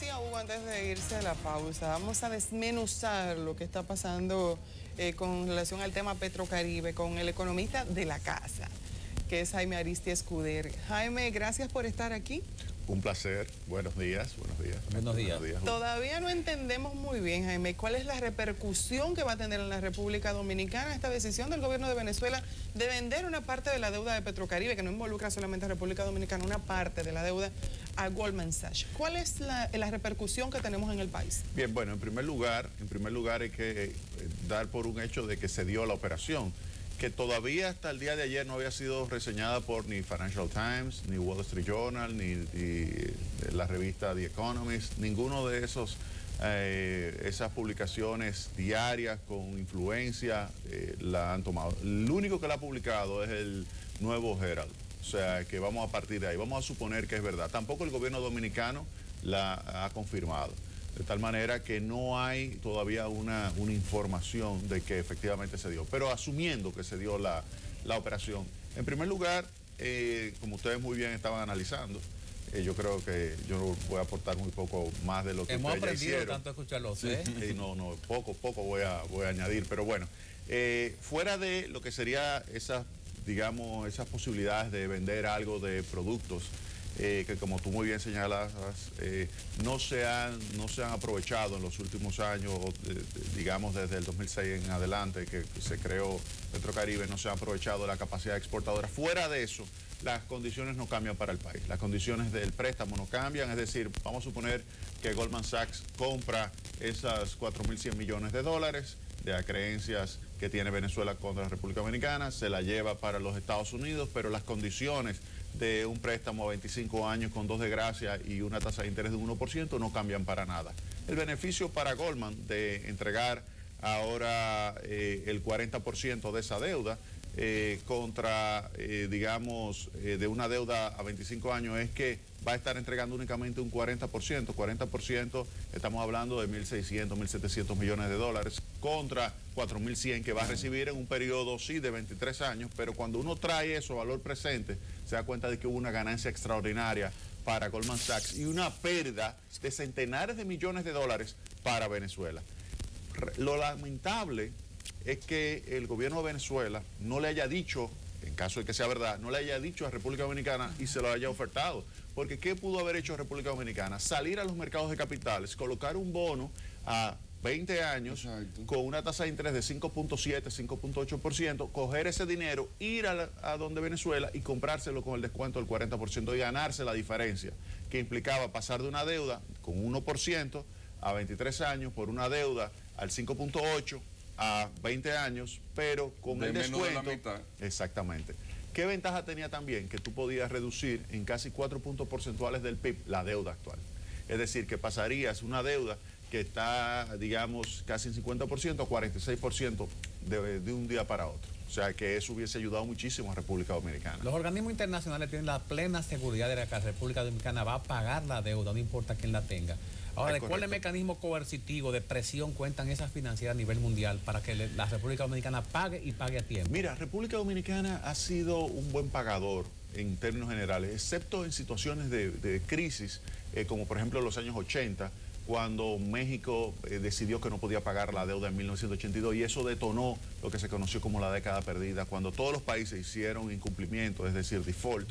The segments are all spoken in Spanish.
decía Hugo antes de irse a la pausa, vamos a desmenuzar lo que está pasando con relación al tema Petrocaribe con el economista de la casa, que es Jaime Ariztía Escudero. Jaime, gracias por estar aquí. Un placer, buenos días, buenos días. Buenos días. Todavía no entendemos muy bien, Jaime, cuál es la repercusión que va a tener en la República Dominicana esta decisión del gobierno de Venezuela de vender una parte de la deuda de Petrocaribe, que no involucra solamente a República Dominicana, una parte de la deuda a Goldman Sachs. ¿Cuál es la repercusión que tenemos en el país? Bien, bueno, en primer lugar hay que dar por un hecho de que se dio la operación, que todavía hasta el día de ayer no había sido reseñada por ni Financial Times, ni Wall Street Journal, ni la revista The Economist, ninguno de esas publicaciones diarias con influencia la han tomado. El único que la ha publicado es el Nuevo Herald, o sea que vamos a partir de ahí, vamos a suponer que es verdad. Tampoco el gobierno dominicano la ha confirmado. De tal manera que no hay todavía una información de que efectivamente se dio. Pero asumiendo que se dio la operación, en primer lugar, como ustedes muy bien estaban analizando, yo creo que yo voy a aportar muy poco más de lo que hemos ustedes ya aprendido hicieron. tanto a escucharlos, ¿eh? Poco voy a añadir. Pero bueno, fuera de lo que sería esas posibilidades de vender algo de productos, que como tú muy bien señalas, no se han aprovechado en los últimos años, digamos desde el 2006 en adelante que se creó Petrocaribe, no se ha aprovechado la capacidad exportadora. Fuera de eso, las condiciones no cambian para el país, las condiciones del préstamo no cambian, es decir, vamos a suponer que Goldman Sachs compra esas 4.100 millones de dólares de acreencias que tiene Venezuela contra la República Dominicana, se la lleva para los Estados Unidos, pero las condiciones de un préstamo a 25 años con 2 de gracia y una tasa de interés de 1% no cambian para nada. El beneficio para Goldman de entregar ahora el 40% de esa deuda contra, de una deuda a 25 años es que va a estar entregando únicamente un 40%. 40%, estamos hablando de 1.600, 1.700 millones de dólares contra 4.100 que va a recibir en un periodo, sí, de 23 años, pero cuando uno trae eso a valor presente, se da cuenta de que hubo una ganancia extraordinaria para Goldman Sachs y una pérdida de centenares de millones de dólares para Venezuela. Lo lamentable es que el gobierno de Venezuela no le haya dicho, en caso de que sea verdad, no le haya dicho a República Dominicana y se lo haya ofertado. Porque ¿qué pudo haber hecho República Dominicana? Salir a los mercados de capitales, colocar un bono a 20 años, exacto, con una tasa de interés de 5.7, 5.8%, coger ese dinero, ir a donde Venezuela y comprárselo con el descuento del 40% y ganarse la diferencia, que implicaba pasar de una deuda con 1% a 23 años por una deuda al 5.8% a 20 años, pero con el descuento. De la mitad. Exactamente. ¿Qué ventaja tenía también? Que tú podías reducir en casi 4 puntos porcentuales del PIB la deuda actual. Es decir, que pasarías una deuda que está, digamos, casi en 50% a 46% de un día para otro. O sea, que eso hubiese ayudado muchísimo a República Dominicana. Los organismos internacionales tienen la plena seguridad de que la República Dominicana va a pagar la deuda, no importa quién la tenga. Ahora, ¿de cuál mecanismo coercitivo de presión cuentan esas financieras a nivel mundial para que la República Dominicana pague y pague a tiempo? Mira, República Dominicana ha sido un buen pagador en términos generales, excepto en situaciones de crisis, como por ejemplo en los años 80, cuando México decidió que no podía pagar la deuda en 1982 y eso detonó lo que se conoció como la década perdida, cuando todos los países hicieron incumplimiento, es decir, default.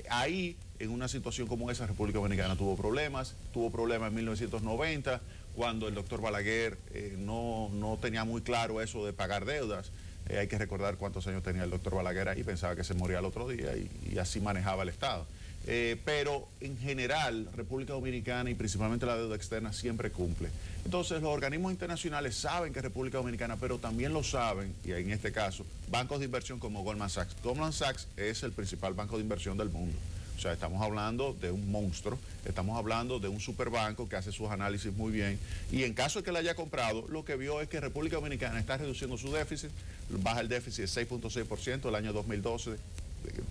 Ahí, en una situación como esa, República Dominicana tuvo problemas en 1990, cuando el doctor Balaguer no tenía muy claro eso de pagar deudas. Hay que recordar cuántos años tenía el doctor Balaguer ahí, pensaba que se moría el otro día y así manejaba el Estado. Pero en general, República Dominicana y principalmente la deuda externa siempre cumple. Entonces, los organismos internacionales saben que es República Dominicana, pero también lo saben, y en este caso, bancos de inversión como Goldman Sachs. Goldman Sachs es el principal banco de inversión del mundo. O sea, estamos hablando de un monstruo, estamos hablando de un superbanco que hace sus análisis muy bien. Y en caso de que la haya comprado, lo que vio es que República Dominicana está reduciendo su déficit, baja el déficit de 6.6% el año 2012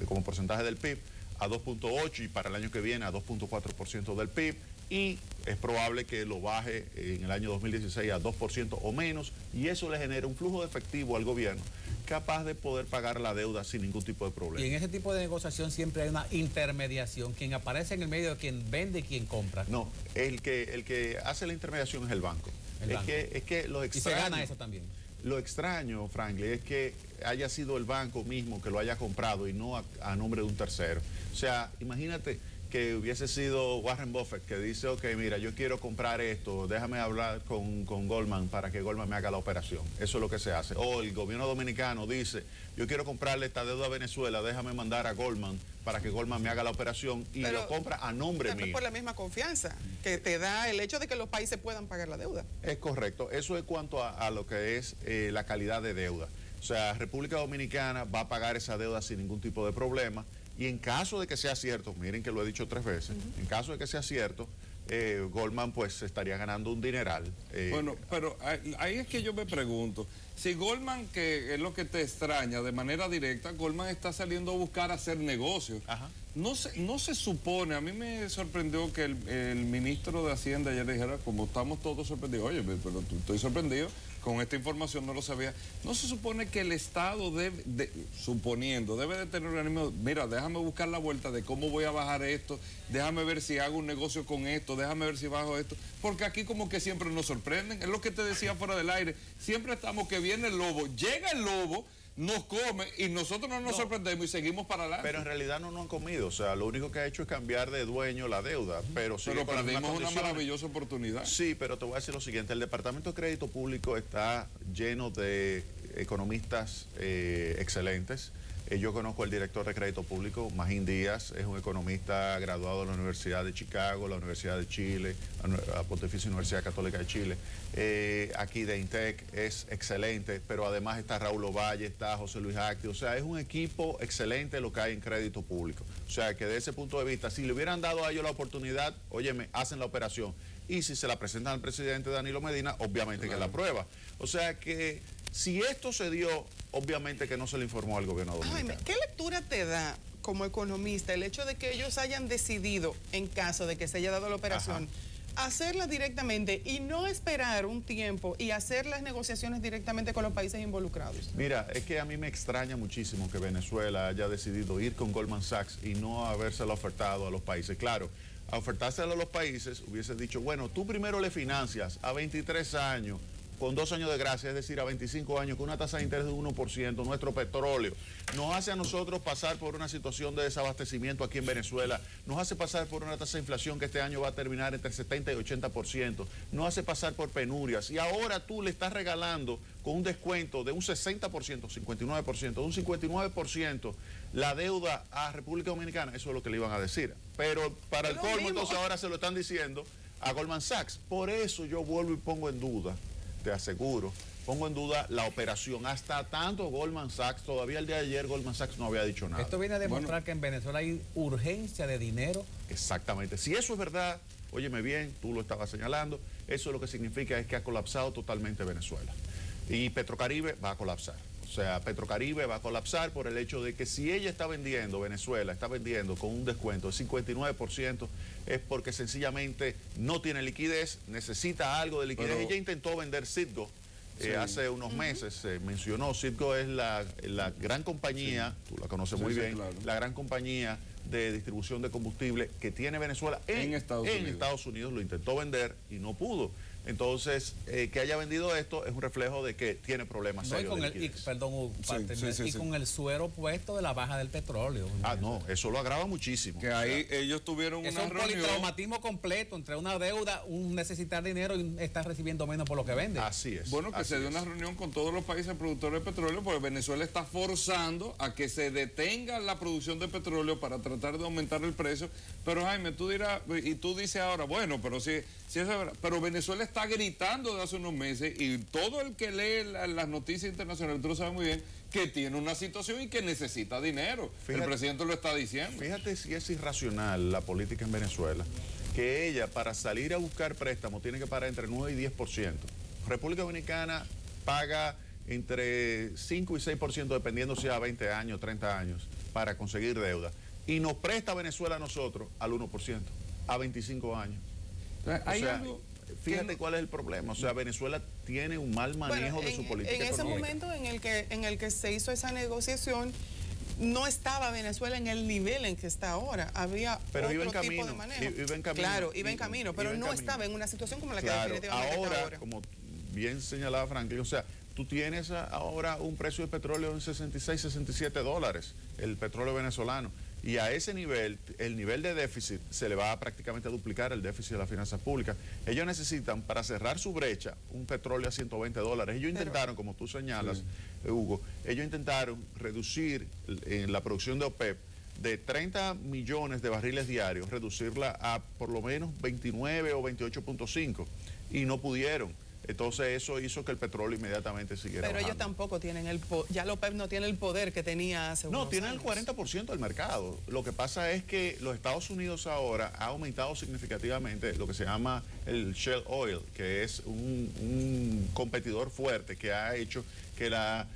como porcentaje del PIB, a 2.8% y para el año que viene a 2.4% del PIB y es probable que lo baje en el año 2016 a 2% o menos y eso le genera un flujo de efectivo al gobierno capaz de poder pagar la deuda sin ningún tipo de problema. Y en ese tipo de negociación siempre hay una intermediación, quien aparece en el medio de quien vende y quien compra. No, el que hace la intermediación es el banco. Es que lo extraño, y se gana eso también. Lo extraño, Franklin, es que haya sido el banco mismo que lo haya comprado y no a nombre de un tercero. O sea, imagínate que hubiese sido Warren Buffett que dice, ok, mira, yo quiero comprar esto, déjame hablar con Goldman para que Goldman me haga la operación. Eso es lo que se hace. O el gobierno dominicano dice, yo quiero comprarle esta deuda a Venezuela, déjame mandar a Goldman para que Goldman me haga la operación y lo compra a nombre mío. Por la misma confianza que te da el hecho de que los países puedan pagar la deuda. Es correcto. Eso es cuanto a lo que es la calidad de deuda. O sea, República Dominicana va a pagar esa deuda sin ningún tipo de problema. Y en caso de que sea cierto, miren que lo he dicho 3 veces, en caso de que sea cierto, Goldman pues estaría ganando un dineral. Bueno, pero ahí es que yo me pregunto, si Goldman, que es lo que te extraña de manera directa, Goldman está saliendo a buscar hacer negocios. Ajá. No se supone, a mí me sorprendió que el ministro de Hacienda ayer dijera, como estamos todos sorprendidos, oye, pero estoy sorprendido, con esta información no lo sabía. No se supone que el Estado debe de tener un organismo, mira, déjame buscar la vuelta de cómo voy a bajar esto, déjame ver si hago un negocio con esto, déjame ver si bajo esto, porque aquí como que siempre nos sorprenden, es lo que te decía fuera del aire, siempre estamos que viene el lobo, llega el lobo, nos come y nosotros no nos sorprendemos y seguimos para adelante. Pero en realidad no nos han comido, o sea, lo único que ha hecho es cambiar de dueño la deuda, pero perdimos una maravillosa oportunidad. Sí, pero te voy a decir lo siguiente, el Departamento de Crédito Público está lleno de economistas excelentes. Yo conozco al director de Crédito Público, Magín Díaz, es un economista graduado de la Universidad de Chicago, la Universidad de Chile, la Pontificia Universidad Católica de Chile. Aquí de Intec es excelente, pero además está Raúl Ovalle, está José Luis Acti, o sea, es un equipo excelente lo que hay en crédito público. O sea, que de ese punto de vista, si le hubieran dado a ellos la oportunidad, óyeme, hacen la operación. Y si se la presentan al presidente Danilo Medina, obviamente que la aprueba. O sea que si esto se dio, obviamente que no se le informó al gobierno dominicano. Jaime, ¿qué lectura te da como economista el hecho de que ellos hayan decidido, en caso de que se haya dado la operación, hacerla directamente y no esperar un tiempo y hacer las negociaciones directamente con los países involucrados? Mira, es que a mí me extraña muchísimo que Venezuela haya decidido ir con Goldman Sachs y no habérselo ofertado a los países. Claro, a ofertárselo a los países hubiese dicho, bueno, tú primero le financias a 23 años, con 2 años de gracia, es decir, a 25 años, con una tasa de interés de 1%, nuestro petróleo, nos hace a nosotros pasar por una situación de desabastecimiento aquí en Venezuela, nos hace pasar por una tasa de inflación que este año va a terminar entre 70 y 80%, nos hace pasar por penurias, y ahora tú le estás regalando con un descuento de un 60%, 59%, de un 59% la deuda a República Dominicana. Eso es lo que le iban a decir. Pero para el colmo, entonces ahora se lo están diciendo a Goldman Sachs. Por eso yo vuelvo y pongo en duda, te aseguro, pongo en duda la operación. Hasta tanto Goldman Sachs, todavía el día de ayer Goldman Sachs no había dicho nada. Esto viene a demostrar que en Venezuela hay urgencia de dinero. Exactamente. Si eso es verdad, óyeme bien, tú lo estabas señalando, eso lo que significa es que ha colapsado totalmente Venezuela. Y Petrocaribe va a colapsar. O sea, Petrocaribe va a colapsar por el hecho de que si ella está vendiendo, Venezuela está vendiendo con un descuento de 59%, es porque sencillamente no tiene liquidez, necesita algo de liquidez. Ella intentó vender Citgo hace unos meses, se mencionó. Citgo es la gran compañía, tú la conoces muy bien, claro, la gran compañía de distribución de combustible que tiene Venezuela en Estados Unidos. Lo intentó vender y no pudo. Entonces, que haya vendido esto es un reflejo de que tiene problemas serios de liquidez. Y con el suero puesto de la baja del petróleo. Ah, no, eso lo agrava muchísimo. Que ahí ellos tuvieron una reunión. Es un politraumatismo completo entre una deuda, un necesitar dinero y estar recibiendo menos por lo que vende. Así es. Bueno, que se dio una reunión con todos los países productores de petróleo, porque Venezuela está forzando a que se detenga la producción de petróleo para tratar de aumentar el precio. Pero Jaime, tú dirás, y tú dices ahora, bueno, pero si eso es verdad, pero Venezuela está gritando de hace unos meses y todo el que lee las noticias internacionales, tú lo sabes muy bien, que tiene una situación y que necesita dinero. Fíjate, el presidente lo está diciendo. Fíjate si es irracional la política en Venezuela, que ella para salir a buscar préstamos tiene que pagar entre 9 y 10%. República Dominicana paga entre 5 y 6%, dependiendo si a 20 años, 30 años, para conseguir deuda. Y nos presta Venezuela a nosotros al 1%, a 25 años. fíjate cuál es el problema. O sea, Venezuela tiene un mal manejo de su política económica. En ese momento en el que se hizo esa negociación, no estaba Venezuela en el nivel en que está ahora. Había otro tipo de manejo. Iba en camino. Claro, iba en camino, pero no estaba en una situación como la que definitivamente está ahora. Como bien señalaba Franklin, o sea, tú tienes ahora un precio de petróleo en 66, 67 dólares, el petróleo venezolano. Y a ese nivel, el nivel de déficit se le va prácticamente a duplicar el déficit de las finanzas públicas. Ellos necesitan, para cerrar su brecha, un petróleo a 120 dólares. Ellos intentaron, como tú señalas, Hugo, ellos intentaron reducir la producción de OPEP de 30 millones de barriles diarios, reducirla a por lo menos 29 o 28.5 y no pudieron. Entonces eso hizo que el petróleo inmediatamente siguiera Pero bajando. ellos tampoco tienen ya la OPEP no tiene el poder que tenía hace unos años. No, tienen el 40% del mercado. Lo que pasa es que los Estados Unidos ahora ha aumentado significativamente lo que se llama el shale oil, que es un competidor fuerte que ha hecho que la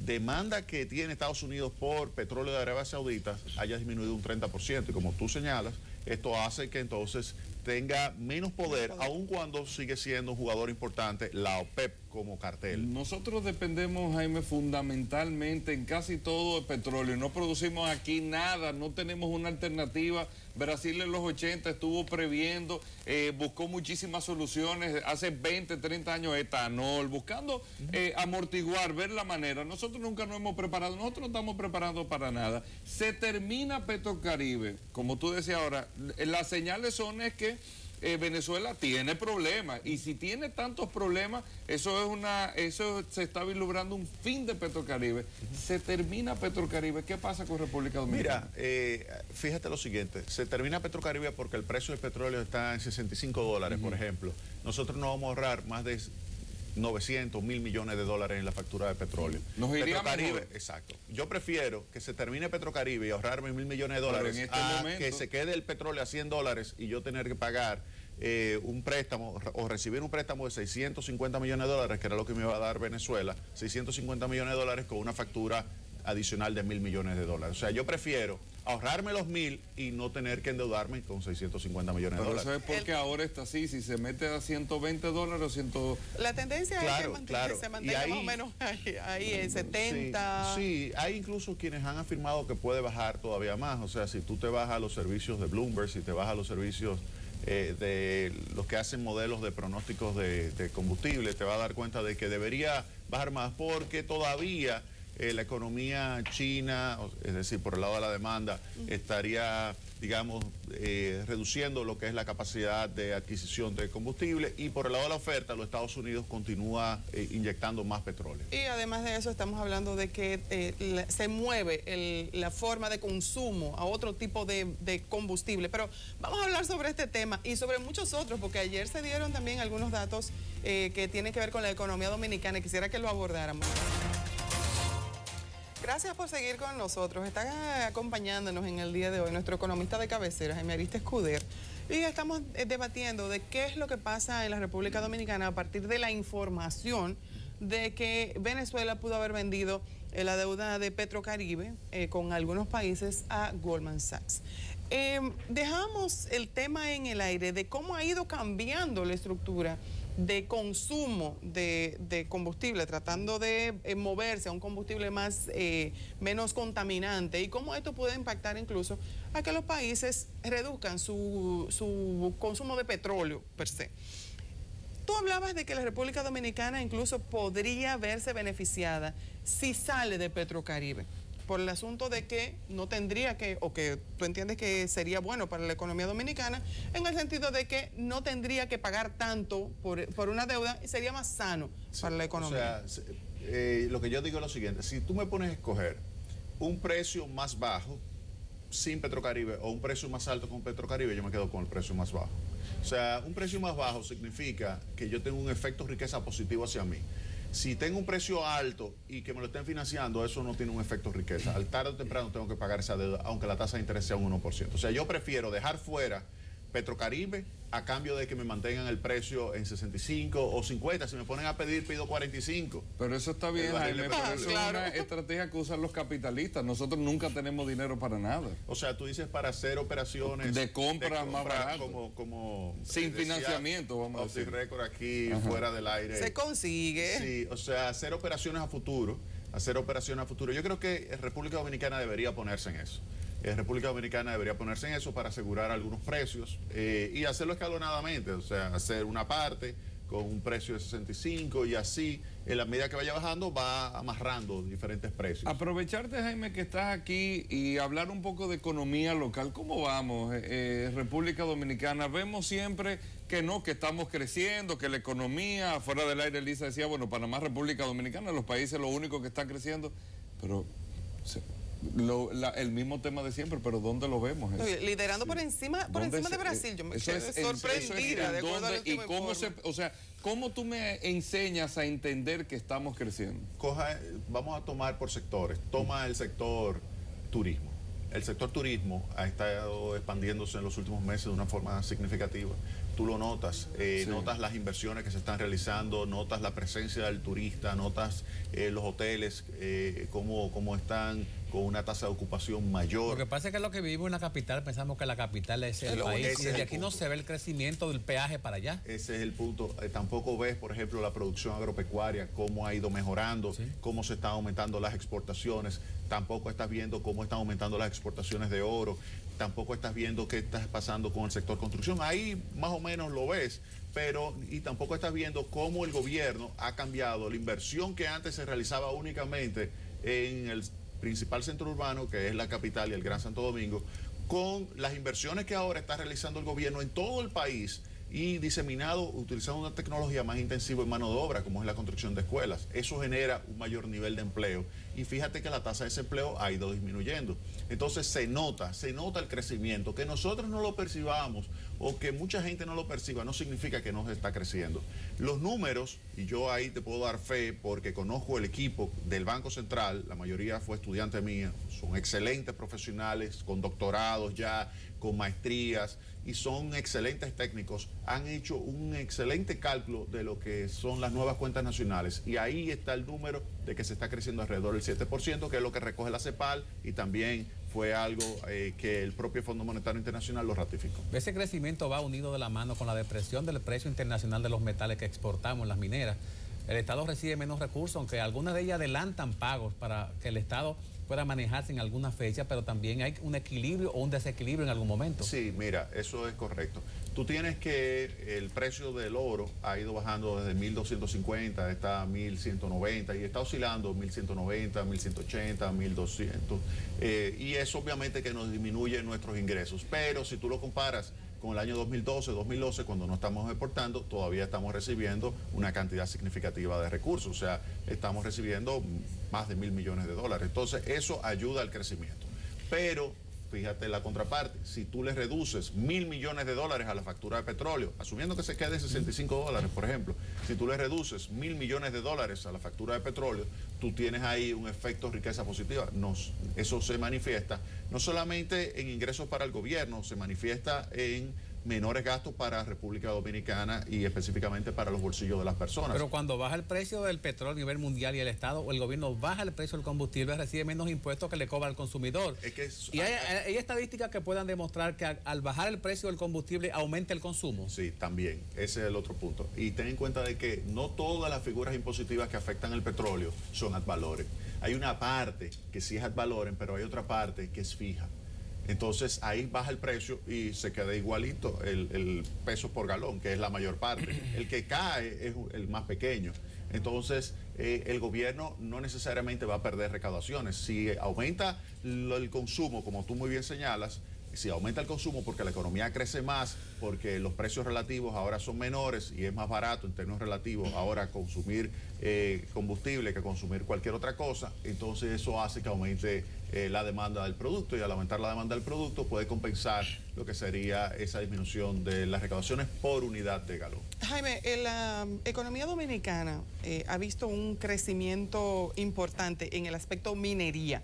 demanda que tiene Estados Unidos por petróleo de Arabia Saudita haya disminuido un 30%. Y como tú señalas, esto hace que entonces tenga menos poder, aun cuando sigue siendo un jugador importante la OPEP como cartel. Nosotros dependemos, Jaime, fundamentalmente en casi todo de petróleo. No producimos aquí nada, no tenemos una alternativa. Brasil en los 80 estuvo previendo, buscó muchísimas soluciones, hace 20, 30 años etanol, buscando amortiguar, ver la manera. Nosotros nunca nos hemos preparado, nosotros no estamos preparados para nada. Se termina Petrocaribe, como tú decías ahora, las señales son es que Venezuela tiene problemas, y si tiene tantos problemas, eso se está vislumbrando un fin de Petrocaribe. Se termina Petrocaribe, ¿qué pasa con República Dominicana? Mira, fíjate lo siguiente, se termina Petrocaribe porque el precio del petróleo está en 65 dólares, por ejemplo. Nosotros no vamos a ahorrar más de 900, 1.000 millones de dólares en la factura de petróleo. Nos iría Petrocaribe, mejor. Exacto. Yo prefiero que se termine Petrocaribe y ahorrarme 1.000 millones de dólares en este momento, que se quede el petróleo a 100 dólares y yo tener que pagar un préstamo o recibir un préstamo de 650 millones de dólares, que era lo que me iba a dar Venezuela, 650 millones de dólares con una factura adicional de 1.000 millones de dólares. O sea, yo prefiero ahorrarme los 1.000 y no tener que endeudarme con 650 millones de dólares. Pero ¿sabes por qué ahora está así? Si se mete a 120 dólares o 100... La tendencia es que se mantenga más o menos ahí en 70. Sí, hay incluso quienes han afirmado que puede bajar todavía más. O sea, si tú te vas a los servicios de Bloomberg, si te vas a los servicios de los que hacen modelos de pronósticos de combustible, te vas a dar cuenta de que debería bajar más porque todavía la economía china, es decir, por el lado de la demanda, estaría, digamos, reduciendo lo que es la capacidad de adquisición de combustible, y por el lado de la oferta, los Estados Unidos continúa inyectando más petróleo. Y además de eso estamos hablando de que se mueve la forma de consumo a otro tipo de combustible. Pero vamos a hablar sobre este tema y sobre muchos otros, porque ayer se dieron también algunos datos que tienen que ver con la economía dominicana y quisiera que lo abordáramos. Gracias por seguir con nosotros. Está acompañándonos en el día de hoy nuestro economista de cabecera, Jaime Arista Escuder, y estamos debatiendo de qué es lo que pasa en la República Dominicana a partir de la información de que Venezuela pudo haber vendido la deuda de Petrocaribe con algunos países a Goldman Sachs. Dejamos el tema en el aire de cómo ha ido cambiando la estructura de consumo de combustible, tratando de moverse a un combustible menos contaminante, y cómo esto puede impactar incluso a que los países reduzcan su consumo de petróleo per se. Tú hablabas de que la República Dominicana incluso podría verse beneficiada si sale de Petrocaribe, por el asunto de que no tendría que, o que tú entiendes que sería bueno para la economía dominicana, en el sentido de que no tendría que pagar tanto por una deuda y sería más sano para la economía. O sea, lo que yo digo es lo siguiente: si tú me pones a escoger un precio más bajo sin Petrocaribe o un precio más alto con Petrocaribe, yo me quedo con el precio más bajo. O sea, un precio más bajo significa que yo tengo un efecto riqueza positivo hacia mí. Si tengo un precio alto y que me lo estén financiando, eso no tiene un efecto riqueza. Al tarde o temprano tengo que pagar esa deuda, aunque la tasa de interés sea un 1%. O sea, yo prefiero dejar fuera Petrocaribe a cambio de que me mantengan el precio en 65 o 50. Si me ponen a pedir, pido 45. Pero eso está bien, Jaime, pero eso es una estrategia que usan los capitalistas. Nosotros nunca tenemos dinero para nada. O sea, tú dices para hacer operaciones de compra más baratas. Como sin financiamiento, vamos a decir. Récord aquí fuera del aire. Se consigue. Sí, o sea, hacer operaciones a futuro. Yo creo que República Dominicana debería ponerse en eso. República Dominicana debería ponerse en eso para asegurar algunos precios y hacerlo escalonadamente, o sea, hacer una parte con un precio de 65 y así, en la medida que vaya bajando, va amarrando diferentes precios. Aprovecharte, Jaime, que estás aquí y hablar un poco de economía local. ¿Cómo vamos, República Dominicana? Vemos siempre que no, que estamos creciendo, que la economía, fuera del aire, Elisa decía, bueno, Panamá, República Dominicana, los países lo único que están creciendo, pero... el mismo tema de siempre, pero ¿dónde lo vemos? Liderando por encima de Brasil. Yo me quedé sorprendida de acuerdo al último informe. ¿Cómo tú me enseñas a entender que estamos creciendo? Vamos a tomar por sectores. Toma el sector turismo. El sector turismo ha estado expandiéndose en los últimos meses de una forma significativa. Tú lo notas, notas las inversiones que se están realizando, notas la presencia del turista, notas los hoteles, cómo están con una tasa de ocupación mayor. Lo que pasa es que lo que vivimos en la capital, pensamos que la capital es el país, y desde aquí no se ve el crecimiento del peaje para allá. Ese es el punto. Tampoco ves, por ejemplo, la producción agropecuaria, cómo ha ido mejorando, cómo se están aumentando las exportaciones. Tampoco estás viendo cómo están aumentando las exportaciones de oro. Tampoco estás viendo qué está pasando con el sector construcción. Ahí más o menos lo ves, y tampoco estás viendo cómo el gobierno ha cambiado la inversión que antes se realizaba únicamente en el principal centro urbano, que es la capital y el Gran Santo Domingo, con las inversiones que ahora está realizando el gobierno en todo el país y diseminado utilizando una tecnología más intensiva en mano de obra, como es la construcción de escuelas. Eso genera un mayor nivel de empleo y fíjate que la tasa de desempleo ha ido disminuyendo. Entonces se nota el crecimiento. Que nosotros no lo percibamos o que mucha gente no lo perciba no significa que no se está creciendo. Los números, y yo ahí te puedo dar fe porque conozco el equipo del Banco Central, la mayoría fue estudiante mía, son excelentes profesionales con doctorados ya, con maestrías, y son excelentes técnicos, han hecho un excelente cálculo de lo que son las nuevas cuentas nacionales y ahí está el número de que se está creciendo alrededor del 7%, que es lo que recoge la CEPAL y también fue algo que el propio Fondo Monetario Internacional lo ratificó. Ese crecimiento va unido de la mano con la depresión del precio internacional de los metales que exportamos, las mineras. El Estado recibe menos recursos, aunque algunas de ellas adelantan pagos para que el Estado pueda manejarse en alguna fecha, pero también hay un equilibrio o un desequilibrio en algún momento. Sí, mira, eso es correcto. Tú tienes que el precio del oro ha ido bajando desde 1.250, está a 1.190 y está oscilando 1.190, 1.180, 1.200. Y eso obviamente que nos disminuye nuestros ingresos. Pero si tú lo comparas con el año 2012, cuando no estamos exportando, todavía estamos recibiendo una cantidad significativa de recursos. O sea, estamos recibiendo más de $1.000 millones. Entonces, eso ayuda al crecimiento. Pero, fíjate la contraparte, si tú le reduces $1.000 millones a la factura de petróleo, asumiendo que se quede en $65, por ejemplo, si tú le reduces $1.000 millones a la factura de petróleo, tú tienes ahí un efecto riqueza positiva. Eso se manifiesta no solamente en ingresos para el gobierno, se manifiesta en menores gastos para República Dominicana y específicamente para los bolsillos de las personas. Pero cuando baja el precio del petróleo a nivel mundial y el Estado o el gobierno baja el precio del combustible, recibe menos impuestos que le cobra al consumidor. ¿Y hay estadísticas que puedan demostrar que al bajar el precio del combustible aumenta el consumo? Sí, también. Ese es el otro punto. Y ten en cuenta de que no todas las figuras impositivas que afectan el petróleo son ad valorem. Hay una parte que sí es ad valorem, pero hay otra parte que es fija. Entonces ahí baja el precio y se queda igualito el peso por galón, que es la mayor parte. El que cae es el más pequeño. Entonces el gobierno no necesariamente va a perder recaudaciones. Si aumenta el consumo, como tú muy bien señalas, si aumenta el consumo porque la economía crece más, porque los precios relativos ahora son menores y es más barato en términos relativos ahora consumir combustible que consumir cualquier otra cosa, entonces eso hace que aumente la demanda del producto y al aumentar la demanda del producto puede compensar lo que sería esa disminución de las recaudaciones por unidad de galón. Jaime, la economía dominicana ha visto un crecimiento importante en el aspecto minería.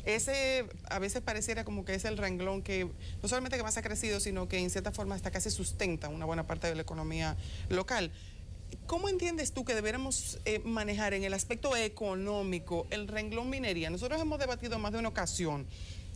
Ese a veces pareciera como que es el renglón que no solamente que más ha crecido, sino que en cierta forma hasta casi sustenta una buena parte de la economía local. ¿Cómo entiendes tú que deberíamos manejar en el aspecto económico el renglón minería? Nosotros hemos debatido más de una ocasión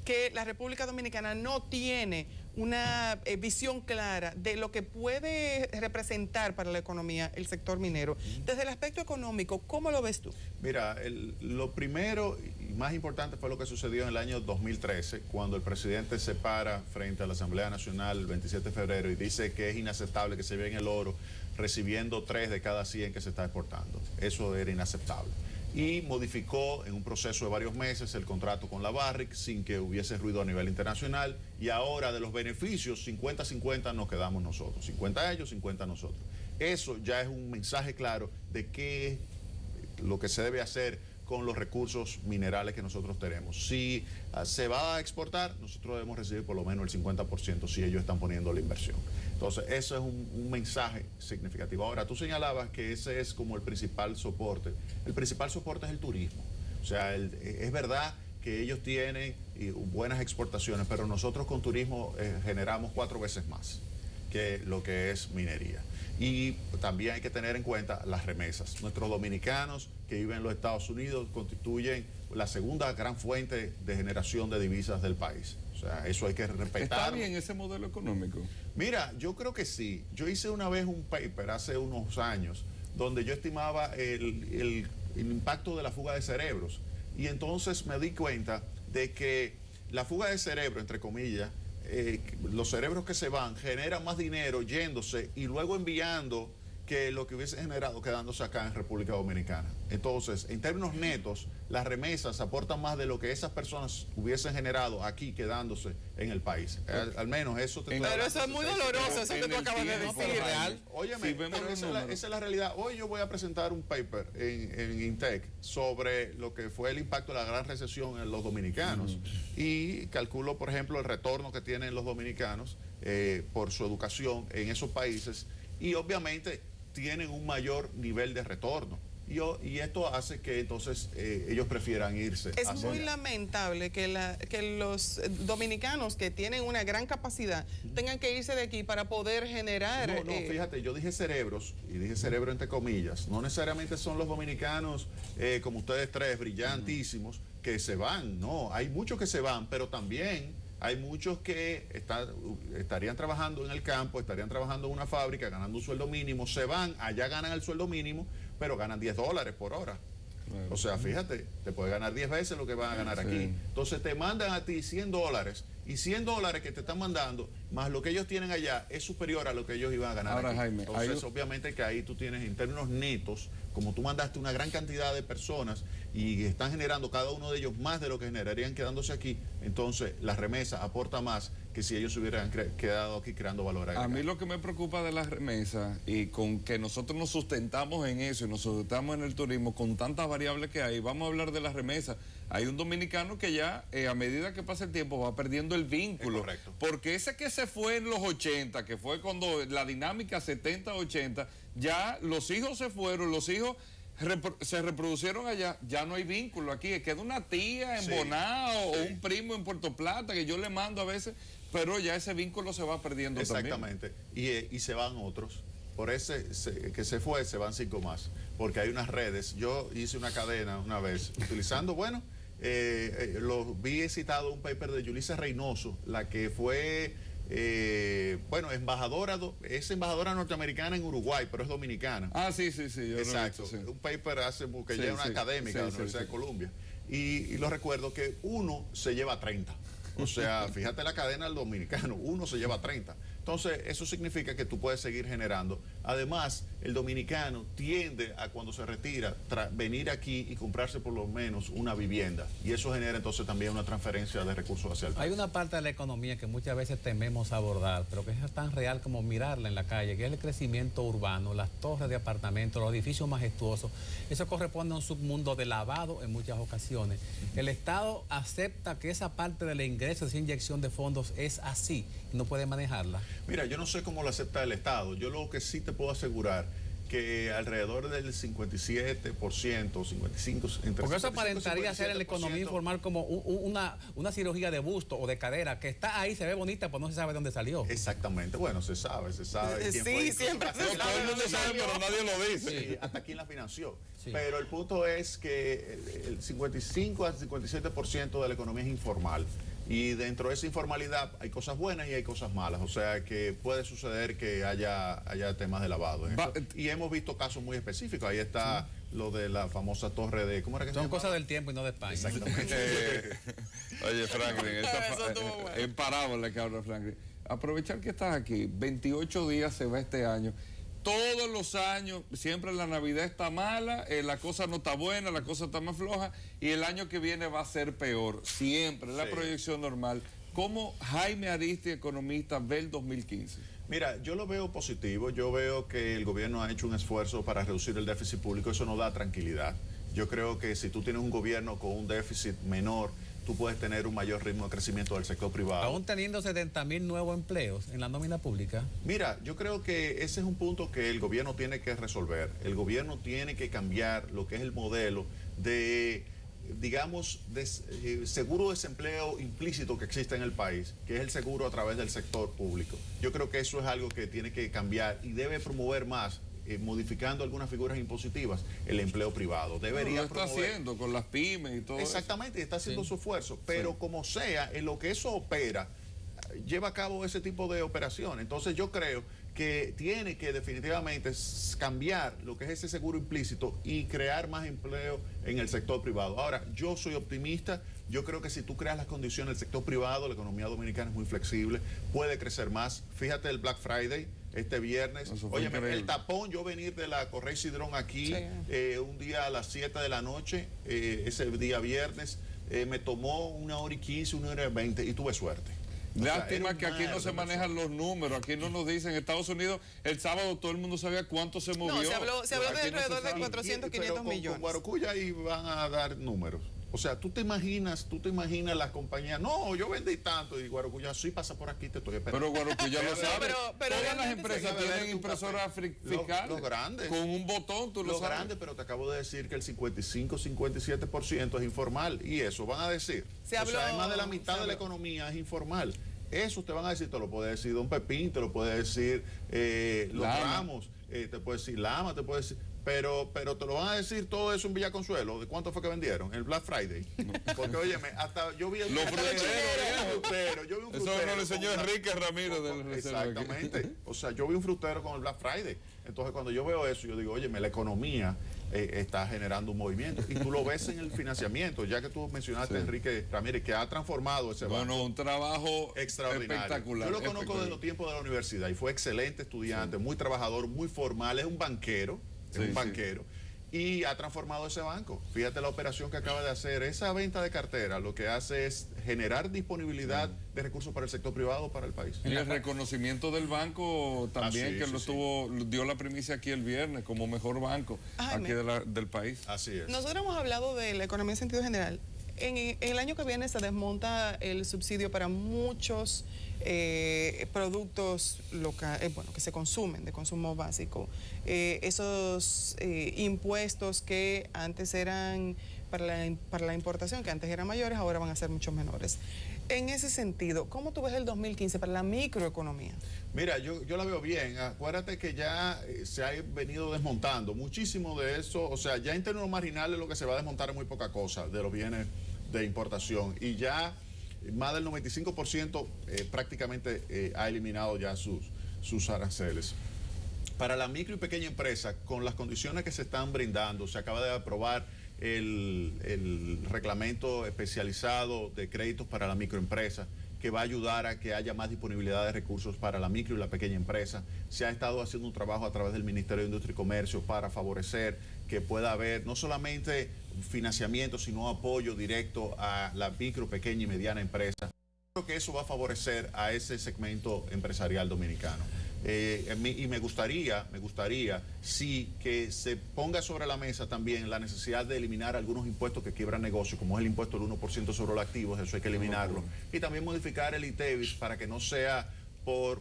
que la República Dominicana no tiene una visión clara de lo que puede representar para la economía el sector minero. Desde el aspecto económico, ¿cómo lo ves tú? Mira, lo primero y más importante fue lo que sucedió en el año 2013, cuando el presidente se para frente a la Asamblea Nacional el 27 de febrero y dice que es inaceptable que se vea en el oro recibiendo 3 de cada 100 que se está exportando. Eso era inaceptable. Y modificó en un proceso de varios meses el contrato con la Barrick sin que hubiese ruido a nivel internacional, y ahora de los beneficios 50-50 nos quedamos nosotros, 50 ellos, 50 nosotros. Eso ya es un mensaje claro de qué es lo que se debe hacer con los recursos minerales que nosotros tenemos. Si se va a exportar, nosotros debemos recibir por lo menos el 50% si ellos están poniendo la inversión. Entonces, eso es un mensaje significativo. Ahora, tú señalabas que ese es como el principal soporte. El principal soporte es el turismo. O sea, es verdad que ellos tienen buenas exportaciones, pero nosotros con turismo generamos 4 veces más que lo que es minería. Y también hay que tener en cuenta las remesas. Nuestros dominicanos que viven en los Estados Unidos constituyen la segunda gran fuente de generación de divisas del país. O sea, eso hay que respetar. ¿Está bien ese modelo económico? Mira, yo creo que sí. Yo hice una vez un paper hace unos años donde yo estimaba el impacto de la fuga de cerebros. Y entonces me di cuenta de que la fuga de cerebro, entre comillas, los cerebros que se van generan más dinero yéndose y luego enviando que lo que hubiese generado quedándose acá en República Dominicana. Entonces, en términos netos, las remesas aportan más de lo que esas personas hubiesen generado aquí quedándose en el país. Al menos eso te Pero eso es muy doloroso, eso que tú acabas de decir. Óyeme, pero esa es la realidad. Hoy yo voy a presentar un paper en INTEC sobre lo que fue el impacto de la gran recesión en los dominicanos. Y calculo, por ejemplo, el retorno que tienen los dominicanos por su educación en esos países. Y obviamente tienen un mayor nivel de retorno. Y esto hace que entonces ellos prefieran irse. Es muy lamentable que los dominicanos que tienen una gran capacidad tengan que irse de aquí para poder generar... No, fíjate, yo dije cerebros, y dije cerebro entre comillas. No necesariamente son los dominicanos como ustedes tres, brillantísimos, que se van. No, hay muchos que se van, pero también... hay muchos que estarían trabajando en el campo, estarían trabajando en una fábrica, ganando un sueldo mínimo, se van, allá ganan el sueldo mínimo, pero ganan $10 por hora. Claro. O sea, fíjate, te puede ganar 10 veces lo que van a ganar aquí. Entonces te mandan a ti $100, y $100 que te están mandando, más lo que ellos tienen allá, es superior a lo que ellos iban a ganar ahora, aquí. Jaime, entonces, obviamente que ahí tú tienes, en términos netos, como tú mandaste una gran cantidad de personas y están generando cada uno de ellos más de lo que generarían quedándose aquí, entonces la remesa aporta más que si ellos hubieran quedado aquí creando valor agregado. A mí lo que me preocupa de las remesas, y con que nosotros nos sustentamos en eso y nos sustentamos en el turismo, con tantas variables que hay, vamos a hablar de las remesas. Hay un dominicano que ya, a medida que pasa el tiempo, va perdiendo el vínculo. Es correcto. Porque ese que se fue en los 80, que fue cuando la dinámica 70-80, ya los hijos se fueron, los hijos se reproducieron allá, ya no hay vínculo aquí. Queda una tía en Bonao o un primo en Puerto Plata que yo le mando a veces, pero ya ese vínculo se va perdiendo también. Exactamente. Y se van otros. Por ese que se fue, se van 5 más. Porque hay unas redes. Yo hice una cadena una vez, utilizando, vi citado un paper de Yulisa Reynoso, la que fue, es embajadora norteamericana en Uruguay, pero es dominicana. Ah, sí. Yo exacto. Lo he visto, un paper que ya es una académica de la Universidad de Columbia. Y lo recuerdo que uno se lleva 30. O sea, fíjate la cadena del dominicano, uno se lleva 30. Entonces, eso significa que tú puedes seguir generando. Además, el dominicano tiende a, cuando se retira, venir aquí y comprarse por lo menos una vivienda. Y eso genera entonces también una transferencia de recursos hacia el país. Hay una parte de la economía que muchas veces tememos abordar, pero que es tan real como mirarla en la calle, que es el crecimiento urbano, las torres de apartamentos, los edificios majestuosos. Eso corresponde a un submundo de lavado en muchas ocasiones. El Estado acepta que esa parte del ingreso, esa inyección de fondos es así y no puede manejarla. Mira, yo no sé cómo lo acepta el Estado. Yo lo que sí te puedo asegurar que alrededor del 57%, 55%, entre porque eso 55 y aparentaría ser en la economía 57%. informal como una cirugía de busto o de cadera que está ahí, se ve bonita, pero no se sabe dónde salió. Exactamente, bueno, se sabe quién Sí, fue. siempre se Incluso sabe Todo el mundo sabe, pero nadie lo dice. Sí, hasta quién la financió. Sí. Pero el punto es que el 55 al 57% de la economía es informal. Y dentro de esa informalidad hay cosas buenas y hay cosas malas. O sea que puede suceder que haya temas de lavado. Y hemos visto casos muy específicos. Ahí está lo de la famosa torre de... ¿Cómo era que se Son llamaba? cosas del tiempo y no de España. Exactamente. Oye, Franklin, Eso estuvo bueno. en parábola que habla Franklin. Aprovechar que estás aquí, 28 días se va este año. Todos los años, siempre la Navidad está mala, la cosa no está buena, la cosa está más floja, y el año que viene va a ser peor. Siempre, la Sí. proyección normal. ¿Cómo Jaime Aristi, economista, ve el 2015? Mira, yo lo veo positivo. Yo veo que el gobierno ha hecho un esfuerzo para reducir el déficit público. Eso nos da tranquilidad. Yo creo que si tú tienes un gobierno con un déficit menor, tú puedes tener un mayor ritmo de crecimiento del sector privado. Aún teniendo 70,000 nuevos empleos en la nómina pública. Mira, yo creo que ese es un punto que el gobierno tiene que resolver. El gobierno tiene que cambiar lo que es el modelo de, digamos, de seguro de desempleo implícito que existe en el país, que es el seguro a través del sector público. Yo creo que eso es algo que tiene que cambiar y debe promover más, modificando algunas figuras impositivas, el empleo privado. Debería Lo está promover... haciendo con las pymes y todo Exactamente, está haciendo Sí. su esfuerzo, pero Sí. como sea, en lo que eso opera, lleva a cabo ese tipo de operación. Entonces yo creo que tiene que definitivamente cambiar lo que es ese seguro implícito y crear más empleo en el sector privado. Ahora, yo soy optimista, yo creo que si tú creas las condiciones del sector privado, la economía dominicana es muy flexible, puede crecer más. Fíjate el Black Friday, este viernes. Eso fue Oye, increíble. el tapón, yo venir de la Correy Cidrón aquí, Sí. un día a las 7 de la noche, ese día viernes, me tomó 1 hora y 15, 1 hora y 20 y tuve suerte. O sea, era Lástima un que aquí mar no se de manejan personas. los números, aquí no nos dicen. En Estados Unidos, el sábado todo el mundo sabía cuánto se movió. No, se habló de Aquí no se alrededor de sabe. 400, Pero 500 millones. Con Guarocuya ahí van a dar números. O sea, tú te imaginas las compañías, no, yo vendí tanto y Guarocuya sí pasa por aquí, te estoy esperando. Pero Guarocuya lo sabe. pero Todas las realmente empresas se- tienen tu impresoras café. fiscales. Los grandes. Con un botón, tú lo Lo sabes. grande, pero te acabo de decir que el 55-57% es informal. Y eso van a decir. Se habló- o sea, más de la mitad se de la habló. economía es informal. Eso te van a decir, te lo puede decir Don Pepín, te lo puede decir Los Lama. Ramos, te puede decir Lama, te puede decir... Pero te lo van a decir todo eso en Villa Consuelo. ¿De cuánto fue que vendieron? El Black Friday. Porque, óyeme, hasta yo vi el Los hasta fruteros, frutero, yo vi un Eso frutero. nos lo enseñó con una- Enrique Ramírez del Reserva aquí. Exactamente. O sea, yo vi un frutero con el Black Friday. Entonces, cuando yo veo eso, yo digo, óyeme, la economía está generando un movimiento. Y tú lo ves en el financiamiento, ya que tú mencionaste a Sí. Enrique Ramírez, que ha transformado ese banco. Bueno, un trabajo Extraordinario. espectacular. Yo lo conozco desde los tiempos de la universidad y fue excelente estudiante, muy trabajador, muy formal, es un banquero, Sí, es un sí. banquero. Y ha transformado ese banco. Fíjate la operación que acaba de hacer. Esa venta de cartera lo que hace es generar disponibilidad de recursos para el sector privado, para el país. Y el reconocimiento del banco también, sí, que sí, lo sí. dio la primicia aquí el viernes como mejor banco Jaime. aquí del país. Así es. Nosotros hemos hablado de la economía en sentido general. En el año que viene se desmonta el subsidio para muchos productos bueno, que se consumen de consumo básico. Esos impuestos que antes eran para la importación, que antes eran mayores, ahora van a ser mucho menores. En ese sentido, ¿cómo tú ves el 2015 para la microeconomía? Mira, yo la veo bien. Acuérdate que ya se ha venido desmontando muchísimo de eso. O sea, ya en términos marginales lo que se va a desmontar es muy poca cosa de los bienes de importación. Y ya más del 95% prácticamente ha eliminado ya sus aranceles. Para la micro y pequeña empresa, con las condiciones que se están brindando, se acaba de aprobar el reglamento especializado de créditos para la microempresa, que va a ayudar a que haya más disponibilidad de recursos para la micro y la pequeña empresa. Se ha estado haciendo un trabajo a través del Ministerio de Industria y Comercio para favorecer que pueda haber no solamente financiamiento, sino apoyo directo a la micro, pequeña y mediana empresa. Creo que eso va a favorecer a ese segmento empresarial dominicano. Y me gustaría sí que se ponga sobre la mesa también la necesidad de eliminar algunos impuestos que quiebran negocios, como es el impuesto del 1% sobre los activos, eso hay que eliminarlo. Y también modificar el ITEVIS para que no sea por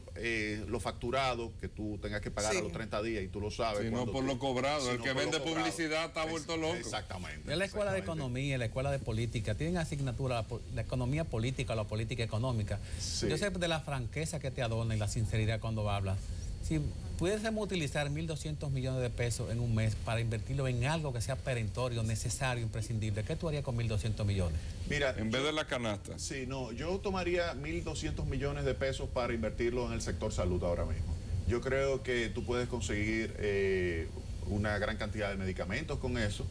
lo facturado que tú tengas que pagar a los 30 días y tú lo sabes. Sino por lo cobrado. El que vende publicidad está vuelto loco. Exactamente. En la escuela de economía, en la escuela de política, tienen asignatura la economía política o la política económica. Sí. Yo sé de la franqueza que te adorna y la sinceridad cuando hablas. Si pudiésemos utilizar 1.200 millones de pesos en un mes para invertirlo en algo que sea perentorio, necesario, imprescindible, ¿qué tú harías con 1.200 millones? Mira, en vez de la canasta. Sí, no, yo tomaría 1.200 millones de pesos para invertirlo en el sector salud ahora mismo. Yo creo que tú puedes conseguir una gran cantidad de medicamentos con eso.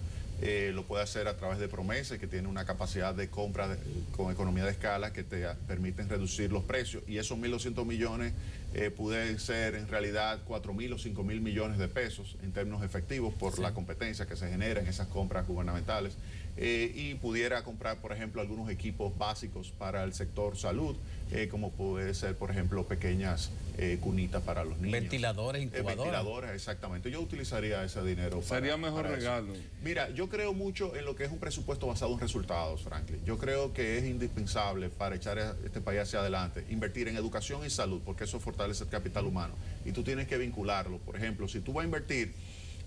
Lo puede hacer a través de Promese, que tiene una capacidad de compra con economía de escala que te permiten reducir los precios. Y esos 1.200 millones pueden ser en realidad 4.000 o 5.000 millones de pesos en términos efectivos por la competencia que se genera en esas compras gubernamentales. Y pudiera comprar, por ejemplo, algunos equipos básicos para el sector salud, como puede ser, por ejemplo, pequeñas cunitas para los niños. Ventiladores, incubadoras. Ventiladores, exactamente. Yo utilizaría ese dinero. Sería mejor regalo. Mira, yo creo mucho en lo que es un presupuesto basado en resultados, Franklin. Yo creo que es indispensable para echar a este país hacia adelante, invertir en educación y salud, porque eso fortalece el capital humano. Y tú tienes que vincularlo. Por ejemplo, si tú vas a invertir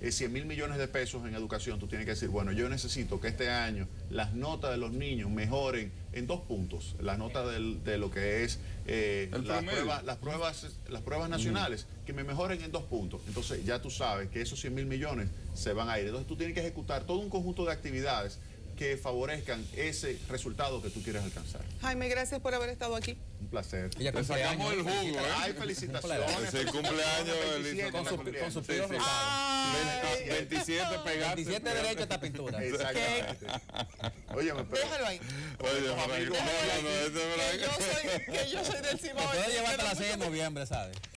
100.000 millones de pesos en educación, tú tienes que decir, bueno, yo necesito que este año las notas de los niños mejoren en 2 puntos. Las notas de lo que es las pruebas nacionales, que me mejoren en 2 puntos. Entonces ya tú sabes que esos 100.000 millones se van a ir. Entonces tú tienes que ejecutar todo un conjunto de actividades que favorezcan ese resultado que tú quieres alcanzar. Jaime, gracias por haber estado aquí. Un placer. Te sacamos el jugo, Ay, felicitaciones. Es el cumpleaños de Elisa. Con su pelo rosado. 27 pegaste. 27 derecho a esta pintura. Exactamente. Oye, déjalo ahí. Oye, que yo soy del Cibao. Puedo llevar hasta la 6 de noviembre, ¿sabes?